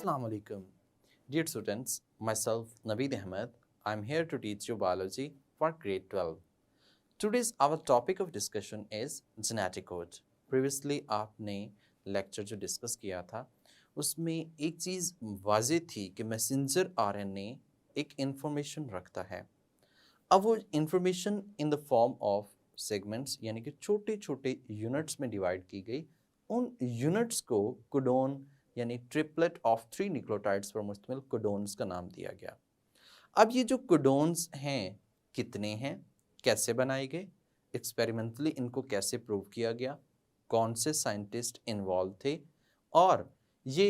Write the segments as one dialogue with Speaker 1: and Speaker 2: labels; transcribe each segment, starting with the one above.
Speaker 1: Assalamu alaikum. Dear students, myself Naveed Ahmed. I'm here to teach you biology for grade 12. Today's our topic of discussion is genetic code. Previously आपने lecture जो discuss किया था उसमें एक चीज़ वाज़ेह थी कि messenger RNA एक information रखता है। अब वो information in the form of segments यानी कि छोटे छोटे यूनिट्स में डिवाइड की गई। उन यूनिट्स को कोडोन यानी ट्रिपलेट ऑफ 3 न्यूक्लियोटाइड्स पर मुश्तमिल कोडोन्स का नाम दिया गया। अब ये जो कोडोन्स हैं कितने हैं, कैसे बनाए गए, एक्सपेरिमेंटली इनको कैसे प्रूव किया गया, कौन से साइंटिस्ट इन्वॉल्व थे और ये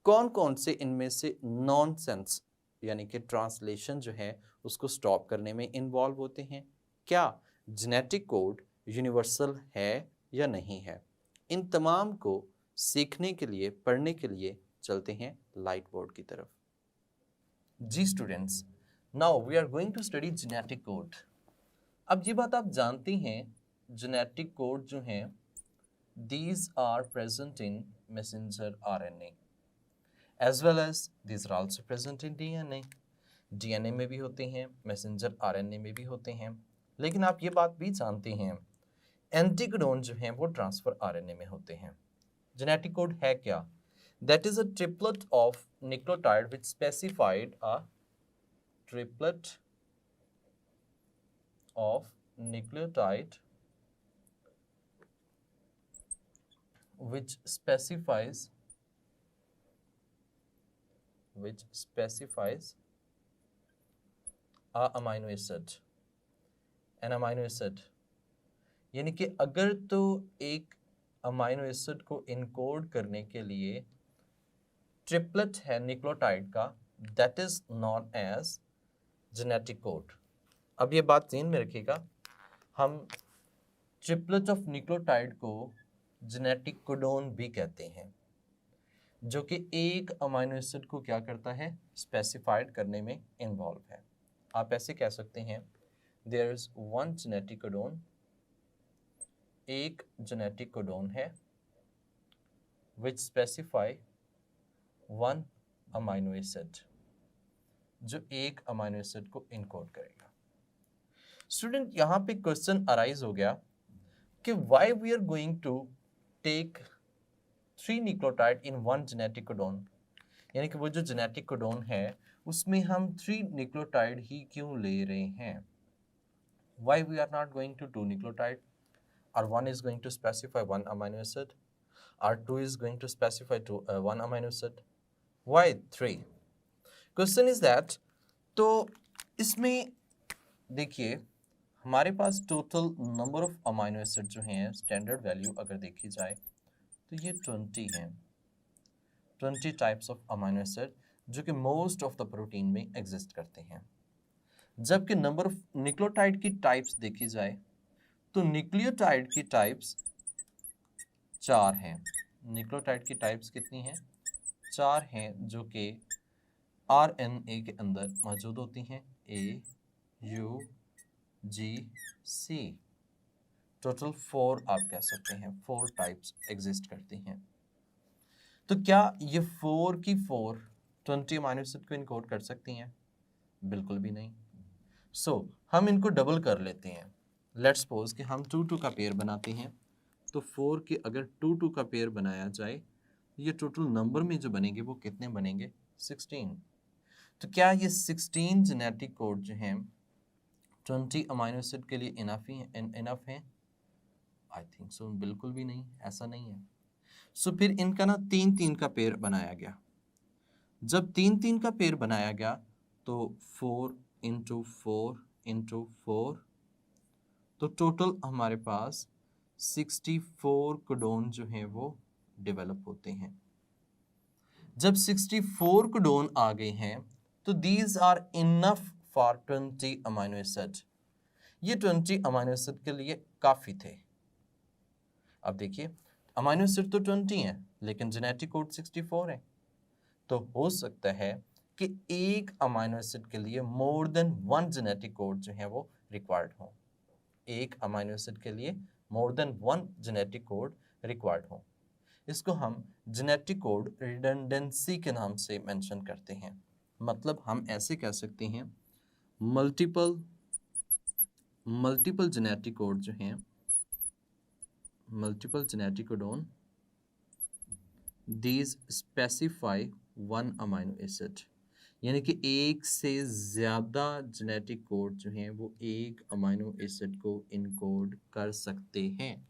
Speaker 1: कौन कौन से इनमें से नॉनसेंस यानी कि ट्रांसलेशन जो है उसको स्टॉप करने में इन्वॉल्व होते हैं, क्या जेनेटिक कोड यूनिवर्सल है या नहीं है, इन तमाम को सीखने के लिए पढ़ने के लिए चलते हैं लाइट बोर्ड की तरफ। जी students, now we are going to study genetic code. अब ये बात आप जानते हैं जेनेटिक कोड जो हैं these are present in messenger RNA as well as these are also present in DNA। DNA में भी होते हैं, मैसेंजर RNA में भी होते हैं, लेकिन आप ये बात भी जानते हैं एंटीकोडोन जो हैं वो ट्रांसफर RNA में होते हैं। जेनेटिक कोड है क्या? That is a triplet of nucleotide which specified a triplet of nucleotide which specifies a amino acid, an amino acid यानी कि अगर तो एक अमाइनो एसिड को इनकोड करने के लिए ट्रिपलेट है न्यूक्लियोटाइड का, that is known as genetic code. अब ये बात ध्यान में रखिएगा, हम ट्रिपलेट ऑफ न्यूक्लियोटाइड को जेनेटिक कोडोन भी कहते हैं, जो कि एक अमाइनो एसिड को क्या करता है, स्पेसिफाइड करने में इन्वॉल्व है। आप ऐसे कह सकते हैं there is one genetic codon, एक जेनेटिक कोडोन है which specify one amino acid, जो एक अमाइनो एसिड को इनकोड करेगा। स्टूडेंट, यहाँ पे क्वेश्चन अराइज हो गया कि why we are going to take 3 nucleotide in one genetic codon, यानी कि वो जो जेनेटिक कोडोन है उसमें हम 3 न्यूक्लियोटाइड ही क्यों ले रहे हैं? Why we are not going to 2 nucleotide, और 1 is going to specify 1 amino acid, or 2 is going to specify 1 amino acid, why 3? Question is that, तो इसमें देखिए हमारे पास total number of amino acid जो हैं स्टैंडर्ड वैल्यू अगर देखी जाए तो ये 20 हैं, 20 टाइप्स ऑफ अमाइनो एसिड जो कि मोस्ट ऑफ द प्रोटीन में एग्जिस्ट करते हैं। जबकि नंबर ऑफ न्यूक्लियोटाइड की टाइप्स देखी जाए तो न्यूक्लियोटाइड की टाइप्स 4 हैं। न्यूक्लियोटाइड की टाइप्स कितनी हैं? 4 हैं, जो कि आरएनए के अंदर मौजूद होती हैं, ए, यू, जी, सी। टोटल 4 आप कह सकते हैं, 4 टाइप्स एग्जिस्ट करती हैं। तो क्या ये 4 की 4 20 अमाइनो एसिड को इनकोड कर सकती हैं? बिल्कुल भी नहीं। सो हम इनको डबल कर लेते हैं। लेट्स सपोज कि हम 2-2 का पेयर बनाते हैं, तो 4 के अगर 2-2 का पेयर बनाया जाए, ये टोटल नंबर में जो बनेंगे वो कितने बनेंगे? 16। तो क्या ये 16 जेनेटिक कोड जो हैं 20 अमाइनो एसिड के लिए इनफ हैं? आई थिंक सो बिल्कुल भी नहीं, ऐसा नहीं है। सो फिर इनका ना 3-3 का पेयर बनाया गया। जब 3-3 का पेयर बनाया गया तो 4 इंटू 4 इंटू 4, तो टोटल हमारे पास 64 कोडोन जो हैं वो डेवलप होते हैं। जब 64 कोडोन आ गए हैं तो these are enough for 20 amino acid. ये 20 अमाइनो एसिड के लिए काफ़ी थे। अब देखिए अमाइनो एसिड तो 20 हैं लेकिन जेनेटिक कोड 64 है, तो हो सकता है कि एक अमाइनो एसिड के लिए मोर देन 1 जेनेटिक कोड जो है वो रिक्वायर्ड हो। एक अमाइनो एसिड के लिए more than 1 genetic code required हो। इसको हम जेनेटिक कोड रिडंडेंसी के नाम से मेंशन करते हैं। मतलब हम ऐसे कह सकते हैं मल्टीपल जेनेटिक कोड जो हैं, multiple genetic codon these specify one amino acid, यानी कि एक से ज़्यादा जेनेटिक कोड जो हैं वो एक अमाइनो एसिड को इनकोड कर सकते हैं।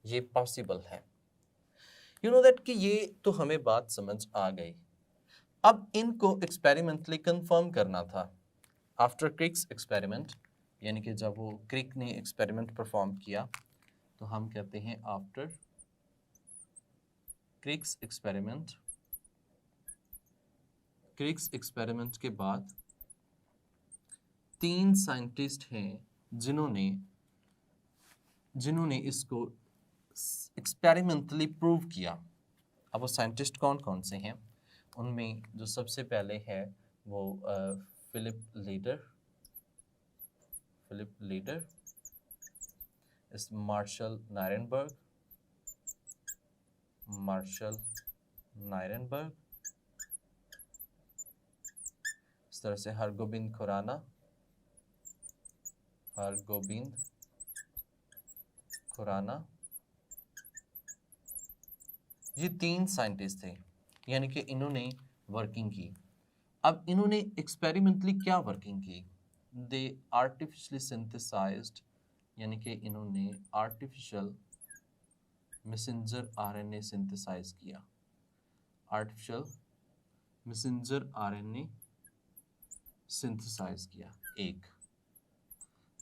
Speaker 1: ये पॉसिबल है। यू नो दैट कि ये तो हमें बात समझ आ गई। अब इनको एक्सपेरिमेंटली कंफर्म करना था। आफ्टर क्रिक्स एक्सपेरिमेंट, यानी कि जब वो क्रिक ने एक्सपेरिमेंट परफॉर्म किया, तो हम कहते हैं आफ्टर क्रिक्स एक्सपेरिमेंट के बाद 3 साइंटिस्ट हैं जिन्होंने इसको एक्सपेरिमेंटली प्रूव किया। अब वो साइंटिस्ट कौन कौन से हैं? उनमें जो सबसे पहले है वो फिलिप लीडर, इस मार्शल नायरनबर्ग, इस तरह से हरगोबिंद खुराना, ये 3 साइंटिस्ट थे, यानी कि इन्होंने वर्किंग की। अब इन्होंने एक्सपेरिमेंटली क्या वर्किंग की? दे आर्टिफिशियली सिंथेसाइज्ड, यानी कि इन्होंने आर्टिफिशियल मैसेंजर आरएनए सिंथेसाइज किया। आर्टिफिशियल मैसेंजर आरएनए सिंथेसाइज किया। एक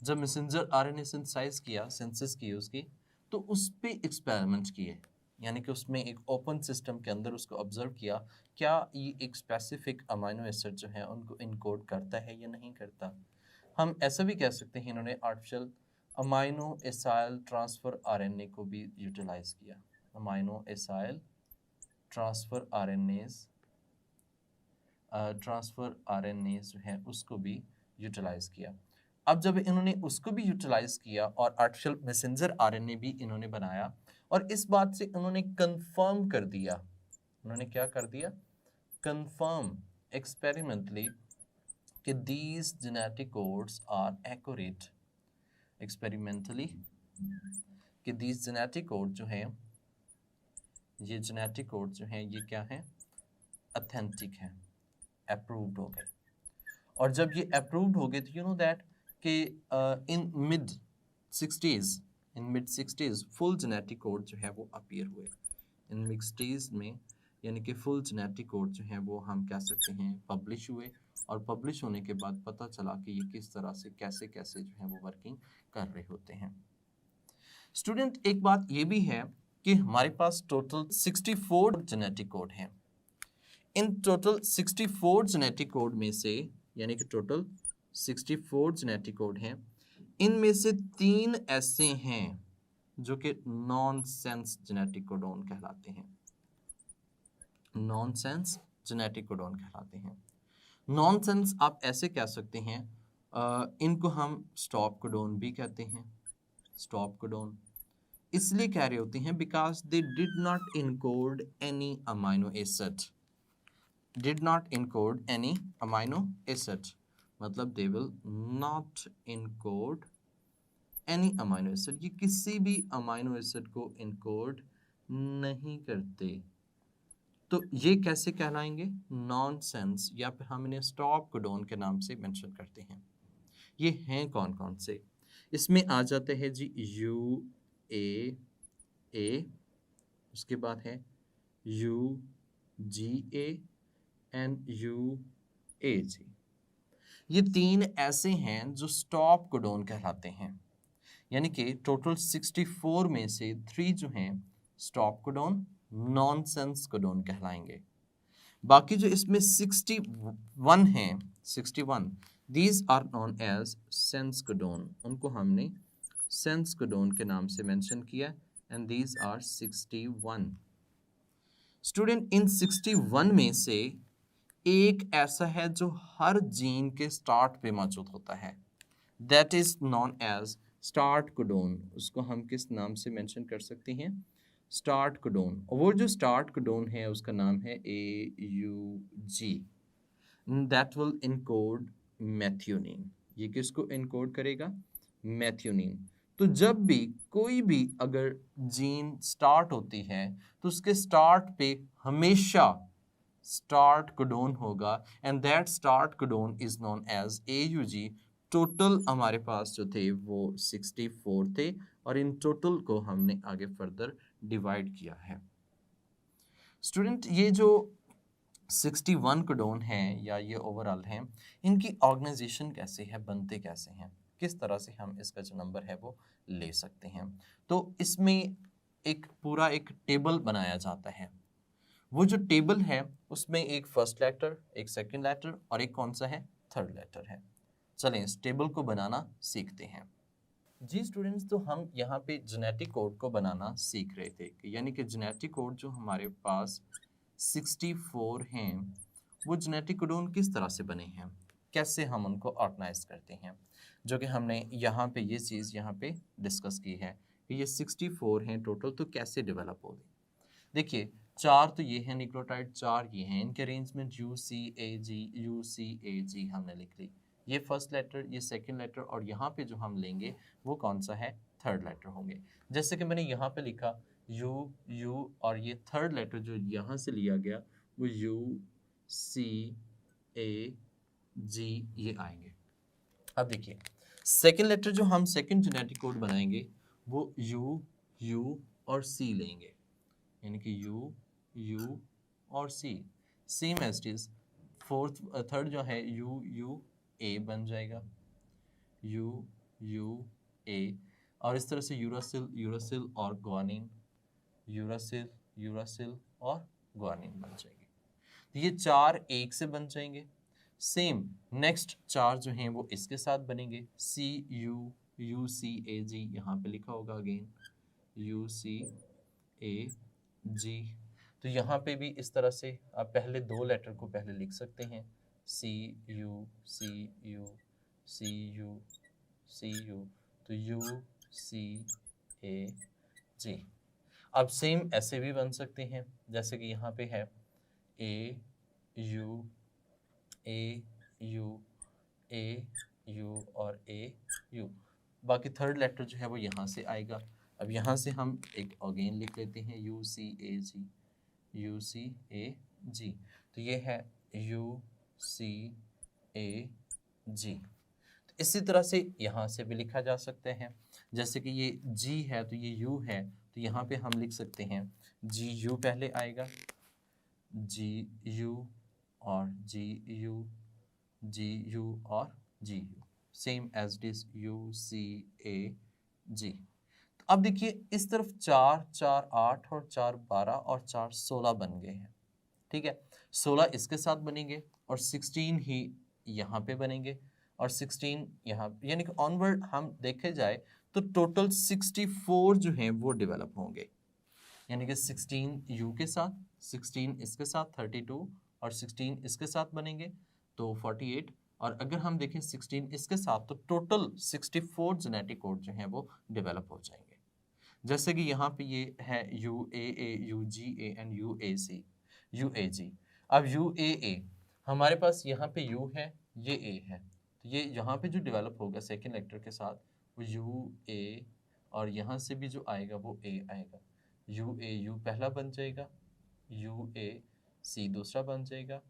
Speaker 1: जब मैसेंजर आरएनए सिंथेसाइज किया, सिंथेसिस की उसकी, तो उस पे एक्सपेरिमेंट किए, यानी कि उसमें एक ओपन सिस्टम के अंदर उसको ऑब्जर्व किया, क्या ये एक स्पेसिफिक अमाइनो एसिड जो है उनको इनकोड करता है या नहीं करता। हम ऐसा भी कह सकते हैं इन्होंने artificial amino acyl transfer RNA को भी यूटिलाइज किया। अमाइनो एसाइल ट्रांसफर आरएनए जो है उसको भी यूटिलाइज किया। अब जब इन्होंने उसको भी यूटिलाइज किया और आर्टिफिशियल मैसेंजर आरएनए भी इन्होंने बनाया, और इस बात से इन्होंने कंफर्म कर दिया, उन्होंने क्या कर दिया? कंफर्म एक्सपेरिमेंटली कि these genetic codes are accurate, experimentally कि दीज जेनेटिक कोड जो हैं, ये जेनेटिक कोड जो हैं ये क्या है? ऑथेंटिक है, अप्रूव्ड हो गए। और जब ये अप्रूव्ड हो गए तो यू नो दैट कि in mid 60s full genetic code जो है वो अपीयर हुए। इन मिड 60s में, यानी कि फुल जेनेटिक कोड जो है वो हम कह सकते हैं पब्लिश हुए, और पब्लिश होने के बाद पता चला कि ये किस तरह से कैसे कैसे जो है वो वर्किंग कर रहे होते हैं। स्टूडेंट, एक बात ये भी है कि हमारे पास टोटल 64 जेनेटिक कोड हैं। इन टोटल 64 जेनेटिक कोड में से, यानी कि टोटल 64 जेनेटिक कोड हैं, इनमें से 3 ऐसे हैं जो कि नॉनसेंस जेनेटिक कोडोन कहलाते हैं। नॉनसेंस जेनेटिक कोडोन कहलाते हैं। नॉनसेंस आप ऐसे कह सकते हैं, इनको हम स्टॉप कोडोन भी कहते हैं। स्टॉप कोडोन इसलिए कह रहे होते हैं because they did not encode any amino acid. did not encode any amino acid, मतलब they will not encode any amino acid, ये किसी भी अमाइनो एसिड को इनकोड नहीं करते। तो ये कैसे कहलाएंगे? नॉनसेंस, या फिर हम इन्हें स्टॉप कोडोन के नाम से मेंशन करते हैं। ये हैं कौन कौन से? इसमें आ जाते हैं जी UAA, उसके बाद है UGA एंड UAG। ये 3 ऐसे हैं जो स्टॉप कोडोन कहलाते हैं, यानी कि टोटल 64 में से 3 जो हैं स्टॉप कोडोन, नॉनसेंस कोडोन कहलाएंगे। बाकी जो इसमें 61 हैं, 61 these are known as sense codon, उनको हमने सेंस कोडोन के नाम से मेंशन किया, एंड दीज आर 61। स्टूडेंट, इन 61 में से एक ऐसा है जो हर जीन के स्टार्ट पे मौजूद होता है, that is known as start codon. उसको हम किस नाम से मेंशन कर सकते हैं? स्टार्ट कोडोन, वो जो स्टार्ट कोडोन है उसका नाम है AUG, that will encode methionine. ये किसको इनकोड करेगा? मेथियोनिन। तो जब भी कोई भी अगर जीन स्टार्ट होती है तो उसके स्टार्ट पे हमेशा स्टार्ट कोडोन होगा, and that start codon is known as AUG। Total हमारे पास जो थे वो 64 थे, और इन टोटल को हमने आगे फर्दर डिवाइड किया है। स्टूडेंट, ये जो 61 कोडोन हैं या ये ओवरऑल हैं, इनकी ऑर्गेनाइजेशन कैसे है, बनते कैसे हैं, किस तरह से हम इसका जो नंबर है वो ले सकते हैं? तो इसमें एक पूरा एक टेबल बनाया जाता है। वो जो टेबल है उसमें एक फर्स्ट लेटर, एक सेकंड लेटर और एक कौन सा है? थर्ड लेटर है। चलें इस टेबल को बनाना सीखते हैं। जी स्टूडेंट्स, तो हम यहाँ पे जेनेटिक कोड को बनाना सीख रहे थे, यानी कि जेनेटिक कोड जो हमारे पास 64 हैं, वो जेनेटिक कोडोन किस तरह से बने हैं, कैसे हम उनको ऑर्गेनाइज करते हैं, जो कि हमने यहाँ पे ये चीज़ यहाँ पे डिस्कस की है कि ये 64 हैं टोटल, तो कैसे डेवलप होगी। देखिए, 4 तो ये हैं न्यूक्लियोटाइड, 4 ये हैं, इनके अरेंजमेंट UCAG UCAG हमने लिख ली। ये फर्स्ट लेटर, ये सेकंड लेटर, और यहाँ पे जो हम लेंगे वो कौन सा है? थर्ड लेटर होंगे। जैसे कि मैंने यहाँ पे लिखा U, और ये थर्ड लेटर जो यहाँ से लिया गया वो UCAG ये आएंगे। अब देखिए, सेकंड लेटर जो हम सेकंड जेनेटिक कोड बनाएंगे वो U और C लेंगे, यानी कि U और C same as it is. Third जो है UA बन जाएगा, UA, और इस तरह से यूरासिल और ग्वानिन, यूरासिल और ग्वानिन बन जाएगी। तो ये 4 एक से बन जाएंगे। सेम नेक्स्ट 4 जो हैं वो इसके साथ बनेंगे, UCAG यहाँ पे लिखा होगा अगेन, UCAG। तो यहाँ पे भी इस तरह से आप पहले 2 लेटर को पहले लिख सकते हैं, CU, तो UCAG। अब सेम ऐसे भी बन सकते हैं, जैसे कि यहाँ पे है AU और AU। बाकी थर्ड लेटर जो है वो यहाँ से आएगा। अब यहाँ से हम एक अगेन लिख लेते हैं UCAG। तो ये है UCAG। तो इसी तरह से यहाँ से भी लिखा जा सकते हैं, जैसे कि ये G है तो ये U है, तो यहाँ पे हम लिख सकते हैं GU पहले आएगा, GU और GU और GU, same as it is UCAG। तो अब देखिए, इस तरफ 4 4 8 और 4 12 और 4 16 बन गए हैं। ठीक है, 16 इसके साथ बनेंगे और 16 ही यहाँ पे बनेंगे और 16 यहाँ, यानी कि ऑनवर्ड हम देखे जाए तो टोटल 64 जो हैं वो डेवलप होंगे, यानी कि 16 U के साथ, 16 इसके साथ 32 और 16 इसके साथ बनेंगे तो 48, और अगर हम देखें 16 इसके साथ तो टोटल 64 जेनेटिक कोड जो हैं वो डेवलप हो जाएंगे। जैसे कि यहाँ पे ये है UAA, UGA एंड UAG। अब UAA हमारे पास यहाँ पे U है, ये A है, तो ये यहाँ पे जो डेवलप होगा सेकेंड लेटर के साथ वो UA, और यहाँ से भी जो आएगा वो A आएगा। UAU पहला बन जाएगा, UAC दूसरा बन जाएगा,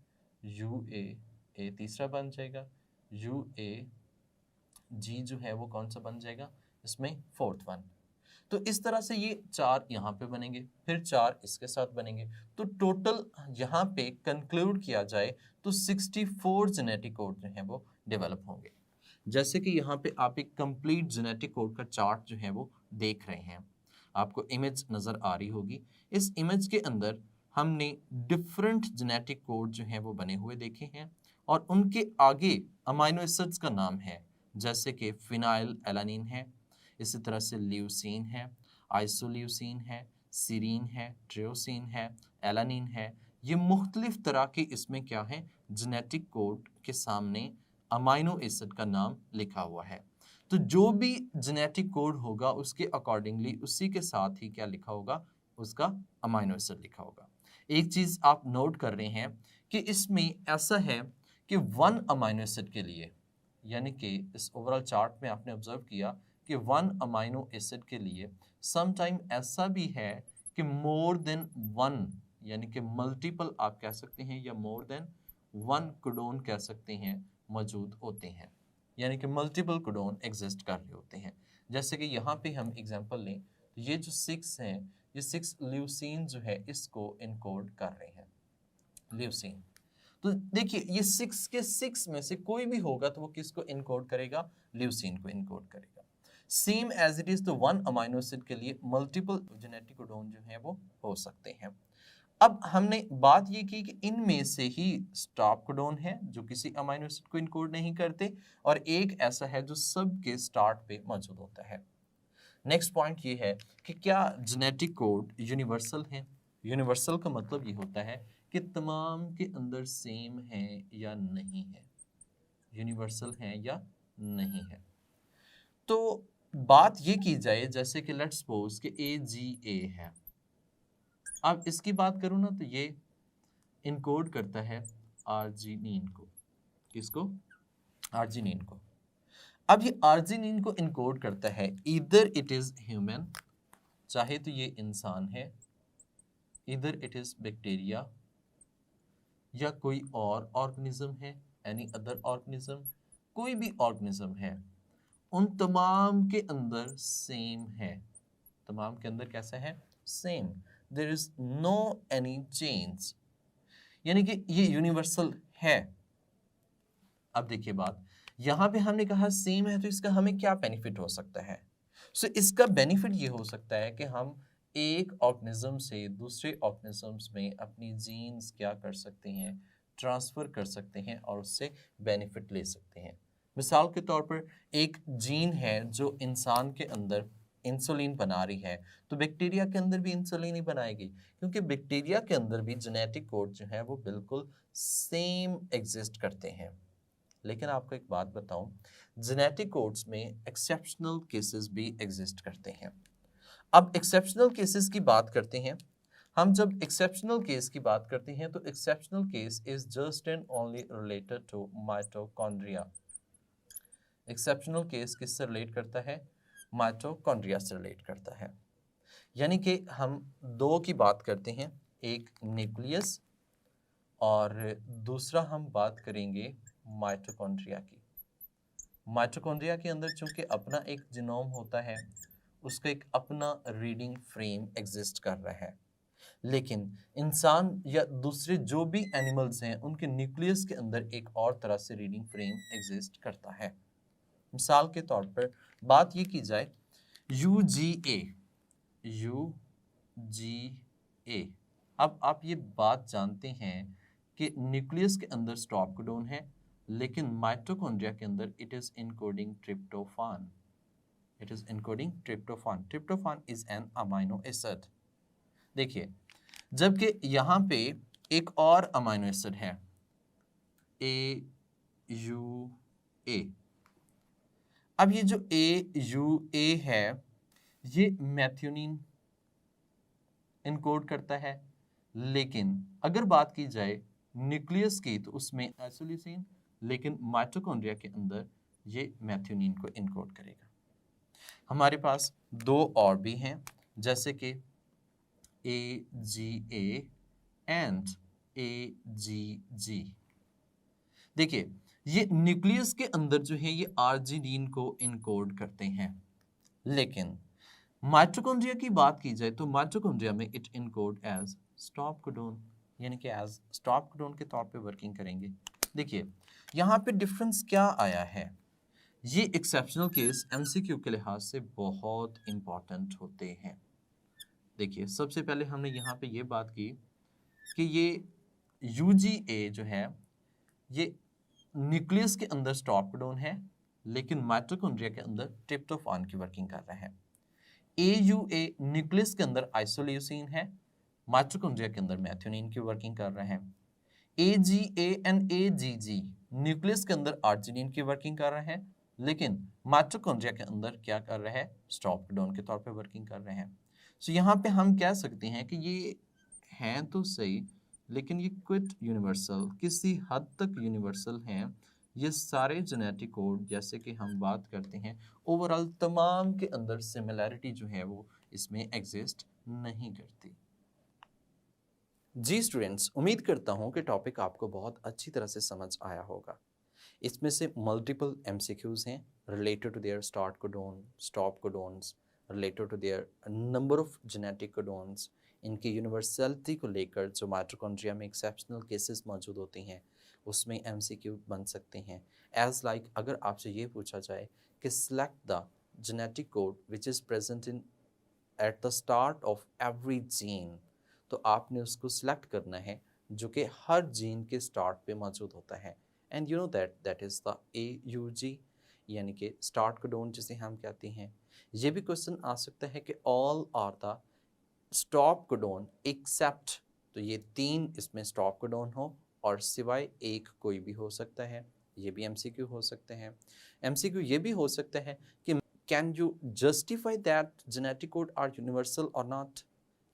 Speaker 1: UAA तीसरा बन जाएगा, UAG जो है वो कौन सा बन जाएगा इसमें? Fourth one. तो इस तरह से ये 4 यहाँ पे बनेंगे, फिर 4 इसके साथ बनेंगे, तो टोटल यहाँ पे कंक्लूड किया जाए तो 64 जेनेटिक कोड जो है वो डेवलप होंगे। जैसे कि यहाँ पे आप एक कंप्लीट जेनेटिक कोड का चार्ट जो है वो देख रहे हैं, आपको इमेज नज़र आ रही होगी। इस इमेज के अंदर हमने डिफरेंट जेनेटिक कोड जो हैं वो बने हुए देखे हैं, और उनके आगे अमाइनो एसिड्स का नाम है, जैसे कि फिनाइल एलानिन है, इसी तरह से ल्यूसीन है, आइसोल्यूसीन है, सीरीन है, ट्रियोसिन है, एलानिन है। ये मुख्तलिफ तरह के इसमें क्या है, जेनेटिक कोड के सामने अमाइनो एसिड का नाम लिखा हुआ है। तो जो भी जेनेटिक कोड होगा उसके अकॉर्डिंगली उसी के साथ ही क्या लिखा होगा, उसका अमाइनो एसिड लिखा होगा। एक चीज आप नोट कर रहे हैं कि इसमें ऐसा है कि 1 अमाइनो एसिड के लिए, यानी कि इस ओवरऑल चार्ट में आपने ऑब्जर्व किया कि 1 अमाइनो एसिड के लिए समटाइम ऐसा भी है कि मोर देन 1, यानी कि मल्टीपल आप कह सकते हैं या मोर देन 1 कोडोन कह सकते हैं मौजूद होते हैं, यानी कि मल्टीपल कोडोन एग्जिस्ट कर रहे होते हैं। जैसे कि यहाँ पे हम एग्जांपल लें तो ये जो 6 हैं, ये 6 ल्यूसीन जो है इसको इनकोड कर रहे हैं, ल्यूसीन। तो देखिए ये 6 के 6 में से कोई भी होगा तो वो किसको इनकोड करेगा, ल्यूसीन को इनकोड करेगा। सेम एज इट इज तो 1 अमाइनो एसिड के लिए मल्टीपल जेनेटिक कोडोन जो है वो हो सकते हैं। अब हमने बात ये की कि इनमें से ही स्टॉप कोडोन है जो किसी अमाइनो एसिड को इनकोड नहीं करते, और एक ऐसा है जो सबके स्टार्ट पे मौजूद होता है। नेक्स्ट पॉइंट ये है कि क्या जेनेटिक कोड यूनिवर्सल है। यूनिवर्सल का मतलब ये होता है कि तमाम के अंदर सेम है या नहीं है, यूनिवर्सल है या नहीं है। तो बात ये की जाए जैसे कि लेट्स सपोज कि AGA है। अब इसकी बात करूं ना तो ये इनकोड करता है आर्जिनिन को। किसको, आर्जिनिन को। अब ये आर्जिनिन को इनकोड करता है, इधर इट इज ह्यूमन, चाहे तो ये इंसान है, इधर इट इज बैक्टीरिया, या कोई और ऑर्गेनिज्म है, एनी अदर ऑर्गेनिज्म, कोई भी ऑर्गेनिज्म है, उन तमाम के अंदर सेम है। तमाम के अंदर कैसा है, same. There is no any change, यानी कि ये यूनिवर्सल है। अब देखिए बात, यहां पे हमने कहा सेम है तो इसका हमें क्या बेनिफिट हो सकता है। सो इसका बेनिफिट ये हो सकता है कि हम एक ऑर्गेनिज्म से दूसरे ऑर्गेनिजम्स में अपनी जीन्स क्या कर सकते हैं, ट्रांसफर कर सकते हैं और उससे बेनिफिट ले सकते हैं। मिसाल के तौर पर एक जीन है जो इंसान के अंदर इंसुलिन बना रही है, तो बैक्टीरिया के अंदर भी इंसुलिन ही बनाएगी, क्योंकि बैक्टीरिया के अंदर भी जेनेटिक कोड जो है वो बिल्कुल सेम एग्जिस्ट करते हैं। लेकिन आपको एक बात बताऊं, जेनेटिक कोड्स में एक्सेप्शनल केसेस भी एग्जिस्ट करते हैं। अब एक्सेप्शनल केसेस की बात करते हैं। हम जब एक्सेप्शनल केस की बात करते हैं तो exceptional case is just and only related to mitochondria. Exceptional case किससे रिलेट करता है, माइटोकॉन्ड्रिया से रिलेट करता है। यानी कि हम दो की बात करते हैं, एक न्यूक्लियस और दूसरा हम बात करेंगे माइटोकॉन्ड्रिया की। माइटोकॉन्ड्रिया के अंदर चूंकि अपना एक जीनोम होता है, उसका एक अपना रीडिंग फ्रेम एग्जिस्ट कर रहा है, लेकिन इंसान या दूसरे जो भी एनिमल्स हैं उनके न्यूक्लियस के अंदर एक और तरह से रीडिंग फ्रेम एग्जिस्ट करता है। मिसाल के तौर पर बात ये की जाए UGA, UGA। अब आप ये बात जानते हैं कि न्यूक्लियस के अंदर स्टॉप कोडोन है, लेकिन माइटोकॉन्ड्रिया के अंदर it is encoding tryptophan. It is encoding tryptophan. Tryptophan is an amino acid. देखिए, जबकि यहाँ पे एक और अमाइनो एसिड है AUA। अब ये जो AUA है ये मैथ्यूनिन इनकोड करता है, लेकिन अगर बात की जाए न्यूक्लियस की तो उसमें आइसोल्यूसिन, लेकिन माइटोकॉन्ड्रिया के अंदर ये मैथ्यूनिन को इनकोड करेगा। हमारे पास दो और भी हैं, जैसे कि AGA एंड AGG। देखिए, ये न्यूक्लियस के अंदर जो है ये आर्जिनिन को इनकोड करते हैं, लेकिन माइटोकॉन्ड्रिया की बात की जाए तो माइटोकॉन्ड्रिया में it encode as stop codon, यानी कि एज स्टॉप कोडोन के तौर पे वर्किंग करेंगे। देखिए, यहाँ पे डिफरेंस क्या आया है। ये एक्सेप्शनल केस MCQ के लिहाज से बहुत इंपॉर्टेंट होते हैं। देखिए, सबसे पहले हमने यहाँ पे ये बात की कि ये UGA जो है ये न्यूक्लियस के अंदर स्टॉप कोडोन है, लेकिन माइटोकॉन्ड्रिया के अंदर ट्रिप्टोफान की वर्किंग कर रहा है। AUA न्यूक्लियस के अंदर आइसोल्यूसिन है, माइटोकॉन्ड्रिया के अंदर मैथ्यूनिन की वर्किंग कर रहे हैं। AGA एंड AGG न्यूक्लियस के अंदर आर्जिनिन की वर्किंग कर रहे हैं, लेकिन माइटोकॉन्ड्रिया के अंदर क्या कर रहे हैं, स्टॉप कोडोन के तौर पे वर्किंग कर रहे हैं। सो यहाँ पे हम कह सकते हैं कि ये हैं तो सही, लेकिन ये क्विट यूनिवर्सल, किसी हद तक यूनिवर्सल हैं। ये सारे जेनेटिक कोड जैसे कि हम बात करते हैं, ओवरऑल तमाम के अंदर सिमिलैरिटी जो है वो इसमें एग्जिस्ट नहीं करती। जी स्टूडेंट्स, उम्मीद करता हूँ कि टॉपिक आपको बहुत अच्छी तरह से समझ आया होगा। इसमें से मल्टीपल एमसीक्यूज हैं related to their start codon, stop codons, related to their number of genetic codons, इनकी यूनिवर्सलिटी को लेकर जो माइटोकॉन्ड्रिया में एक्सेप्शनल केसेस मौजूद होती हैं उसमें एमसीक्यू बन सकते हैं। एज लाइक अगर आपसे ये पूछा जाए कि select the genetic code which is present in at the start of every gene, तो आपने उसको सिलेक्ट करना है जो कि हर जीन के स्टार्ट पे मौजूद होता है। And you know that is the AUG, यानी कि स्टार्ट कोडोन जिसे हम कहते हैं। ये भी क्वेश्चन आ सकता है कि all are the stop codon except, तो ये 3 इसमें स्टॉप कोडोन हो और सिवाय एक कोई भी हो सकता है। ये भी MCQ हो सकते हैं। MCQ ये भी हो सकता है कि can you justify that genetic code are universal और नॉट,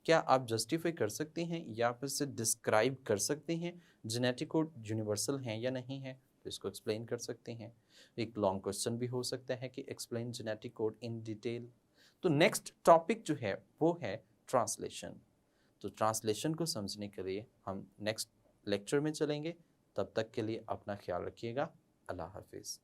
Speaker 1: क्या आप जस्टिफाई कर सकते हैं या फिर से डिस्क्राइब कर सकते हैं जेनेटिक कोड यूनिवर्सल हैं या नहीं है, तो इसको एक्सप्लेन कर सकते हैं। एक लॉन्ग क्वेश्चन भी हो सकता है कि explain genetic code in detail. तो नेक्स्ट टॉपिक जो है वो है ट्रांसलेशन। तो ट्रांसलेशन को समझने के लिए हम नेक्स्ट लेक्चर में चलेंगे। तब तक के लिए अपना ख्याल रखिएगा। अल्लाह हाफिज़।